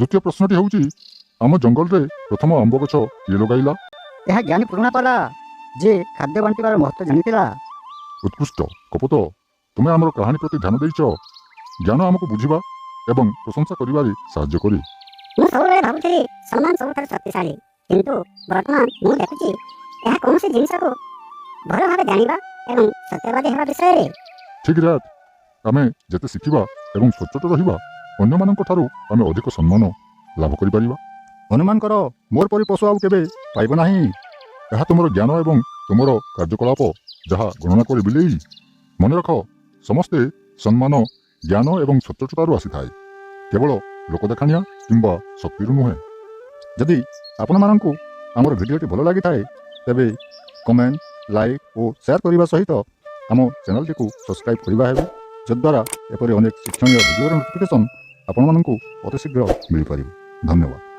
द्वितीय प्रश्नटी ହେଉଛି ଆମ ଜଙ୍ଗଲରେ ପ୍ରଥମ ଆମ୍ବ ଗଛ କିଏ ଲଗାଇଲା? ଏହା ଜ୍ଞାନୀ ପୁରୁଣା ପାଲା ଯେ ଖାଦ୍ୟ ବାଣ୍ଟିବାର ମହତ୍ତ୍ୱ ଜାଣିଥିଲା। ଉତ୍କୃଷ୍ଟ କପୋତ, ତୁମେ ଆମର କାହାଣୀ ପ୍ରତି ଧ୍ୟାନ ଦେଇଛ। ଜ୍ଞାନ ଆମକୁ ବୁଝିବା ଏବଂ ପ୍ରଶଂସା କରିବାରେ ସାହାଯ୍ୟ କରେ। ମୁଁ ସବୁବେଳେ ଭାବୁଥିଲି ସମ୍ମାନ ସବୁଠାରୁ ଶକ୍ତିଶାଳୀ, କିନ୍ତୁ ବର୍ତ୍ତମାନ ମୁଁ ଦେଖୁଛି ଏହା କୌଣସି ଜିନିଷକୁ ଭଲ ଭାବେ ଜାଣିବା ଏବଂ ସତ୍ୟବାଦୀ ହେବା ବିଷୟରେ। ଠିକ୍ ରାଜ, ଆମେ ଯେତେ ଶିଖିବା ଏବଂ ସଚ୍ଚୋଟ ରହିବା, ଅନ୍ୟମାନଙ୍କ ଠାରୁ ଆମେ ଅଧିକ ସମ୍ମାନ ଲାଭ କରିପାରିବା। ହନୁମାନଙ୍କର ମୋର ପରି ପଶୁ ଆଉ କେବେ ପାଇବ ନାହିଁ। ଏହା ତୁମର ଜ୍ଞାନ ଏବଂ ତୁମର କାର୍ଯ୍ୟକଳାପ ଯାହା ଗଣନା କରି ବିଲେଇ। ମନେ ରଖ, ସମସ୍ତେ ସମ୍ମାନ, ଜ୍ଞାନ ଏବଂ ସଚ୍ଚୋଟତାରୁ ଆସିଥାଏ, କେବଳ ଲୋକ ଦେଖାଣିଆ କିମ୍ବା ଶକ୍ତିରୁ ନୁହେଁ। ଯଦି ଆପଣମାନଙ୍କୁ ଆମର ଭିଡ଼ିଓଟି ଭଲ ଲାଗିଥାଏ ତେବେ କମେଣ୍ଟ, ଲାଇକ୍ ଓ ସେୟାର କରିବା ସହିତ ଆମ ଚ୍ୟାନେଲଟିକୁ ସବସ୍କ୍ରାଇବ୍ କରିବା ହେବ, ଯଦ୍ୱାରା ଏପରି ଅନେକ ଶିକ୍ଷଣୀୟ ଭିଡ଼ିଓର ନୋଟିଫିକେସନ୍ ଆପଣମାନଙ୍କୁ ଅତି ଶୀଘ୍ର ମିଳିପାରିବ। ଧନ୍ୟବାଦ।